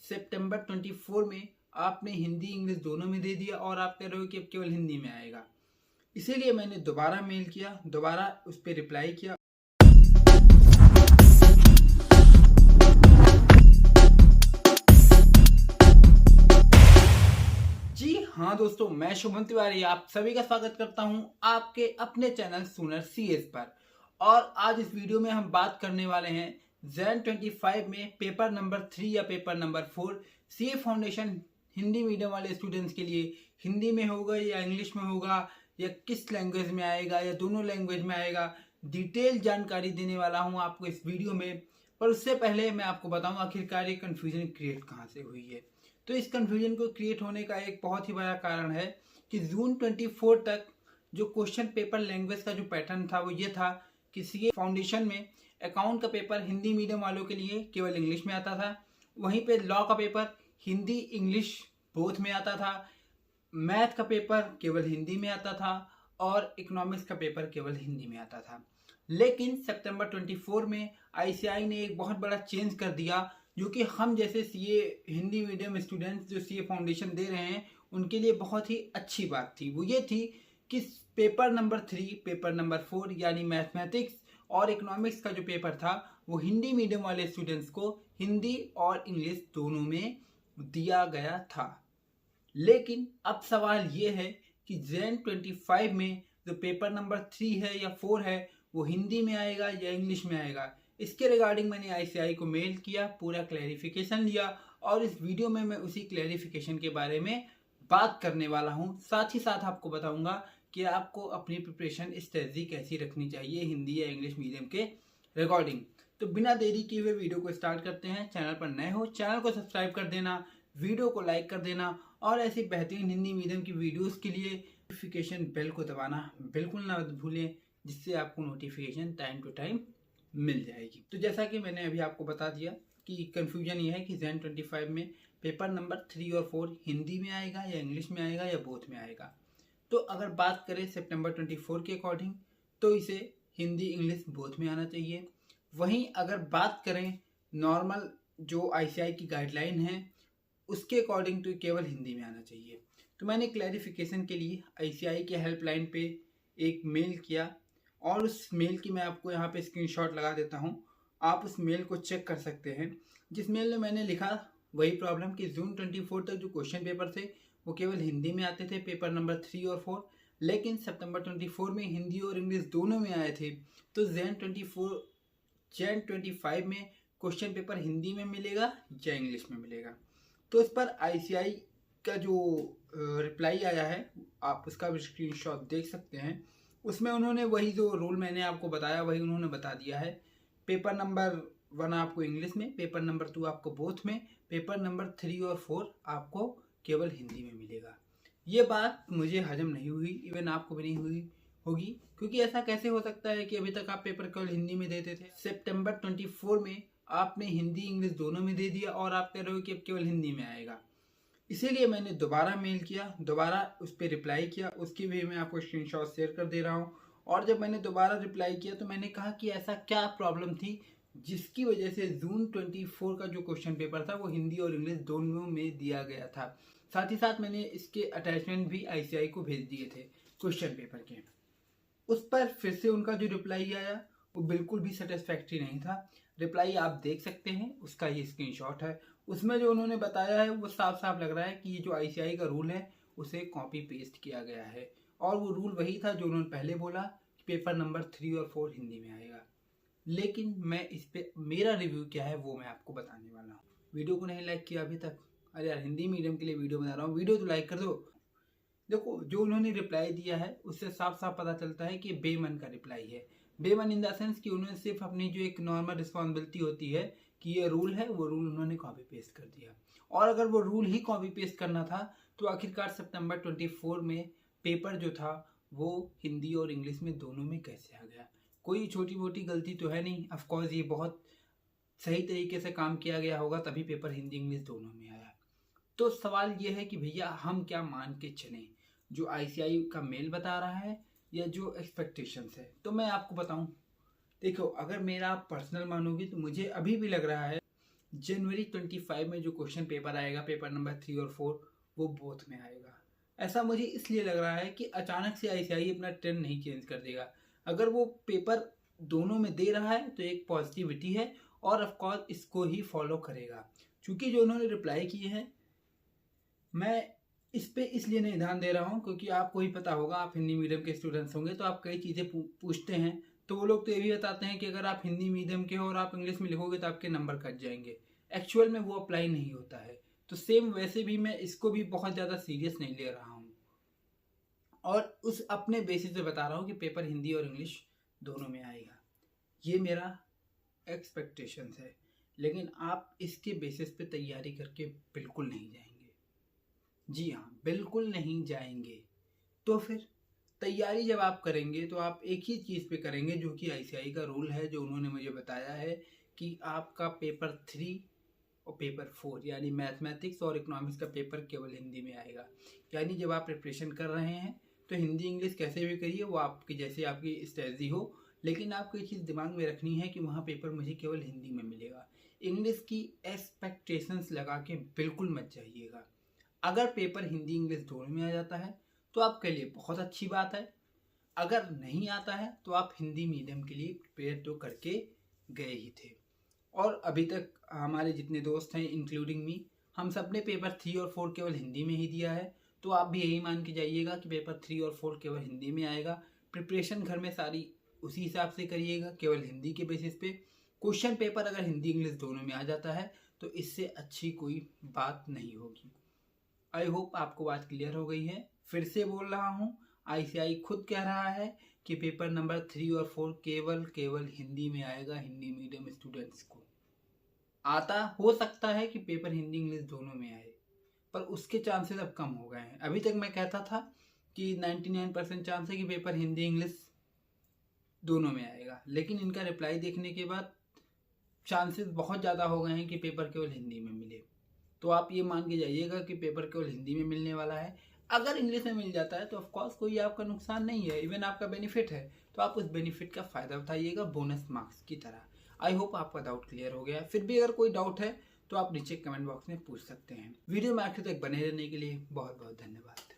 सितंबर 24 में आपने हिंदी इंग्लिश दोनों में दे दिया और आप कह रहे हो कि अब केवल हिंदी में आएगा। इसीलिए मैंने दोबारा मेल किया, दोबारा उस पर रिप्लाई किया। जी हाँ दोस्तों, मैं शुभम तिवारी आप सभी का स्वागत करता हूं आपके अपने चैनल सूनर सीएस पर। और आज इस वीडियो में हम बात करने वाले हैं जैन 25 में पेपर नंबर 3 या paper number 4 CA foundation Hindi medium वाले स्टूडेंट्स के लिए हिंदी में होगा या इंग्लिश में होगा या किस लैंग्वेज में आएगा या दोनों लैंग्वेज में आएगा, डिटेल जानकारी देने वाला हूं आपको इस वीडियो में। पर उससे पहले मैं आपको बताऊं आखिरकार ये कन्फ्यूजन क्रिएट कहाँ से हुई है। तो इस कन्फ्यूजन को क्रिएट होने का एक बहुत ही बड़ा कारण है कि जून 24 तक जो क्वेश्चन पेपर लैंग्वेज का जो पैटर्न था वो ये था कि सीए फाउंडेशन में अकाउंट का पेपर हिंदी मीडियम वालों के लिए केवल इंग्लिश में आता था, वहीं पे लॉ का पेपर हिंदी इंग्लिश बोथ में आता था, मैथ का पेपर केवल हिंदी में आता था और इकोनॉमिक्स का पेपर केवल हिंदी में आता था। लेकिन सितंबर 24 में आईसीएआई ने एक बहुत बड़ा चेंज कर दिया, जो कि हम जैसे सीए हिंदी मीडियम स्टूडेंट्स जो सीए फाउंडेशन दे रहे हैं उनके लिए बहुत ही अच्छी बात थी। वो ये थी कि पेपर नंबर 3 पेपर नंबर 4 यानी मैथमेटिक्स और इकोनॉमिक्स का जो पेपर था वो हिंदी मीडियम वाले स्टूडेंट्स को हिंदी और इंग्लिश दोनों में दिया गया था। लेकिन अब सवाल ये है कि जैन 25 में जो पेपर नंबर 3 है या 4 है वो हिंदी में आएगा या इंग्लिश में आएगा। इसके रिगार्डिंग मैंने आईसीएआई को मेल किया, पूरा क्लैरिफिकेशन लिया और इस वीडियो में मैं उसी क्लैरिफिकेशन के बारे में बात करने वाला हूं। साथ ही साथ आपको बताऊंगा कि आपको अपनी प्रिपरेशन स्ट्रेटजी कैसी रखनी चाहिए हिंदी या इंग्लिश मीडियम के रिगार्डिंग। तो बिना देरी किए हुए वीडियो को स्टार्ट करते हैं। चैनल पर नए हो चैनल को सब्सक्राइब कर देना, वीडियो को लाइक कर देना और ऐसी बेहतरीन हिंदी मीडियम की वीडियोस के लिए नोटिफिकेशन बेल को दबाना बिल्कुल ना भूलें, जिससे आपको नोटिफिकेशन टाइम टू टाइम मिल जाएगी। तो जैसा कि मैंने अभी आपको बता दिया कि कंफ्यूजन ये है कि जैन 25 में पेपर नंबर 3 और 4 हिंदी में आएगा या इंग्लिश में आएगा या बोथ में आएगा। तो अगर बात करें सितंबर 24 के अकॉर्डिंग तो इसे हिंदी इंग्लिश बोथ में आना चाहिए। वहीं अगर बात करें नॉर्मल जो आईसीएआई की गाइडलाइन है उसके अकॉर्डिंग तो केवल हिंदी में आना चाहिए। तो मैंने क्लैरिफिकेशन के लिए आईसीएआई के हेल्पलाइन पे एक मेल किया और उस मेल की मैं आपको यहाँ पे स्क्रीनशॉट लगा देता हूँ, आप उस मेल को चेक कर सकते हैं। जिस मेल में मैंने लिखा वही प्रॉब्लम कि जून 24 तक जो क्वेश्चन पेपर थे वो केवल हिंदी में आते थे, पेपर नंबर 3 और 4, लेकिन सितंबर 24 में हिंदी और इंग्लिश दोनों में आए थे। तो जैन 25 में क्वेश्चन पेपर हिंदी में मिलेगा या इंग्लिश में मिलेगा। तो इस पर आईसीएआई का जो रिप्लाई आया है आप उसका भी स्क्रीनशॉट देख सकते हैं। उसमें उन्होंने वही जो रूल मैंने आपको बताया वही उन्होंने बता दिया है। पेपर नंबर 1 आपको इंग्लिश में, पेपर नंबर 2 आपको बोथ में, पेपर नंबर 3 और 4 आपको केवल हिंदी में मिलेगा। ये बात मुझे हजम नहीं हुई, इवन आपको भी नहीं हुई होगी, क्योंकि ऐसा कैसे हो सकता है कि अभी तक आप पेपर केवल हिंदी में देते थे। सितंबर 24 में आपने हिंदी इंग्लिश दोनों में दे दिया और आप कह रहे हो कि अब केवल हिंदी में आएगा। इसीलिए मैंने दोबारा मेल किया, दोबारा उस पर रिप्लाई किया, उसकी भी मैं आपको स्क्रीनशॉट शेयर कर दे रहा हूँ। और जब मैंने दोबारा रिप्लाई किया तो मैंने कहा कि ऐसा क्या प्रॉब्लम थी जिसकी वजह से जून 24 का जो क्वेश्चन पेपर था वो हिंदी और इंग्लिश दोनों में दिया गया था। साथ ही साथ मैंने इसके अटैचमेंट भी आईसीएआई को भेज दिए थे क्वेश्चन पेपर के। उस पर फिर से उनका जो रिप्लाई आया वो बिल्कुल भी सेटिस्फैक्ट्री नहीं था। रिप्लाई आप देख सकते हैं, उसका ये स्क्रीनशॉट है। उसमें जो उन्होंने बताया है वो साफ साफ लग रहा है कि ये जो आईसीएआई का रूल है उसे कॉपी पेस्ट किया गया है और वो रूल वही था जो उन्होंने पहले बोला कि पेपर नंबर 3 और 4 हिंदी में आएगा। लेकिन मैं इस पे मेरा रिव्यू क्या है वो मैं आपको बताने वाला हूँ। वीडियो को नहीं लाइक किया अभी तक, अरे यार हिंदी मीडियम के लिए वीडियो बना रहा हूँ, वीडियो तो लाइक कर दो। देखो जो उन्होंने रिप्लाई दिया है उससे साफ साफ पता चलता है कि बेमन का रिप्लाई है। बेमन इन द सेंस कि उन्होंने सिर्फ अपनी जो एक नॉर्मल रिस्पॉन्सिबिलिटी होती है कि ये रूल है वो रूल उन्होंने कॉपी पेस्ट कर दिया। और अगर वो रूल ही कॉपी पेस्ट करना था तो आखिरकार सितंबर 24 में पेपर जो था वो हिंदी और इंग्लिश में दोनों में कैसे आ गया। कोई छोटी मोटी गलती तो है नहीं, ऑफकोर्स ये बहुत सही तरीके से काम किया गया होगा तभी पेपर हिंदी इंग्लिश दोनों में आया। तो सवाल ये है कि भैया हम क्या मान के चलें, जो आईसीएआई का मेल बता रहा है या जो एक्सपेक्टेशंस है। तो मैं आपको बताऊं, देखो अगर मेरा आप पर्सनल मानोगे तो मुझे अभी भी लग रहा है जनवरी 25 में जो क्वेश्चन पेपर आएगा, पेपर नंबर 3 और 4, वो बोथ में आएगा। ऐसा मुझे इसलिए लग रहा है कि अचानक से आईसीआई अपना ट्रेंड नहीं चेंज कर देगा। अगर वो पेपर दोनों में दे रहा है तो एक पॉजिटिविटी है और ऑफ कोर्स इसको ही फॉलो करेगा। क्योंकि जो उन्होंने रिप्लाई किए हैं, मैं इस पे इसलिए नहीं ध्यान दे रहा हूँ क्योंकि आपको ही पता होगा, आप हिंदी मीडियम के स्टूडेंट्स होंगे तो आप कई चीज़ें पूछते हैं, तो वो लोग तो ये भी बताते हैं कि अगर आप हिंदी मीडियम के हो और आप इंग्लिश में लिखोगे तो आपके नंबर कट जाएंगे। एक्चुअल में वो अप्लाई नहीं होता है। तो सेम वैसे भी मैं इसको भी बहुत ज़्यादा सीरियस नहीं ले रहा हूँ और उस अपने बेसिस पे बता रहा हूँ कि पेपर हिंदी और इंग्लिश दोनों में आएगा। ये मेरा एक्सपेक्टेशंस है, लेकिन आप इसके बेसिस पे तैयारी करके बिल्कुल नहीं जाएंगे। जी हाँ, बिल्कुल नहीं जाएंगे। तो फिर तैयारी जब आप करेंगे तो आप एक ही चीज़ पे करेंगे जो कि आईसीआई का रूल है, जो उन्होंने मुझे बताया है कि आपका पेपर 3 और पेपर 4 यानी मैथमेटिक्स और इकोनॉमिक्स का पेपर केवल हिंदी में आएगा। यानी जब आप प्रिपरेशन कर रहे हैं तो हिंदी इंग्लिश कैसे भी करिए, वो आपकी जैसे आपकी स्ट्रेटजी हो, लेकिन आपको ये चीज़ दिमाग में रखनी है कि वहाँ पेपर मुझे केवल हिंदी में मिलेगा। इंग्लिश की एक्सपेक्टेशंस लगा के बिल्कुल मत जाइएगा। अगर पेपर हिंदी इंग्लिश दोनों में आ जाता है तो आपके लिए बहुत अच्छी बात है। अगर नहीं आता है तो आप हिंदी मीडियम के लिए प्रिपेयर तो करके गए ही थे। और अभी तक हमारे जितने दोस्त हैं इंक्लूडिंग मी, हम सब ने पेपर 3 और 4 केवल हिंदी में ही दिया है। तो आप भी यही मान के जाइएगा कि पेपर 3 और 4 केवल हिंदी में आएगा। प्रिपरेशन घर में सारी उसी हिसाब से करिएगा, केवल हिंदी के बेसिस पे। क्वेश्चन पेपर अगर हिंदी इंग्लिश दोनों में आ जाता है तो इससे अच्छी कोई बात नहीं होगी। आई होप आपको बात क्लियर हो गई है। फिर से बोल रहा हूँ, आईसीआई खुद कह रहा है कि पेपर नंबर 3 और 4 केवल हिंदी में आएगा। हिंदी मीडियम स्टूडेंट्स को आता हो सकता है कि पेपर हिंदी इंग्लिश दोनों में आए, पर उसके चांसेस अब कम हो गए हैं। अभी तक मैं कहता था कि 99% चांस है कि पेपर हिंदी इंग्लिश दोनों में आएगा, लेकिन इनका रिप्लाई देखने के बाद चांसेस बहुत ज़्यादा हो गए हैं कि पेपर केवल हिंदी में मिले। तो आप ये मान के जाइएगा कि पेपर केवल हिंदी में मिलने वाला है। अगर इंग्लिश में मिल जाता है तो ऑफकोर्स कोई आपका नुकसान नहीं है, इवन आपका बेनिफिट है। तो आप उस बेनिफिट का फ़ायदा उठाइएगा बोनस मार्क्स की तरह। आई होप आपका डाउट क्लियर हो गया है। फिर भी अगर कोई डाउट है तो आप नीचे कमेंट बॉक्स में पूछ सकते हैं। वीडियो में आखिर तक बने रहने के लिए बहुत बहुत धन्यवाद।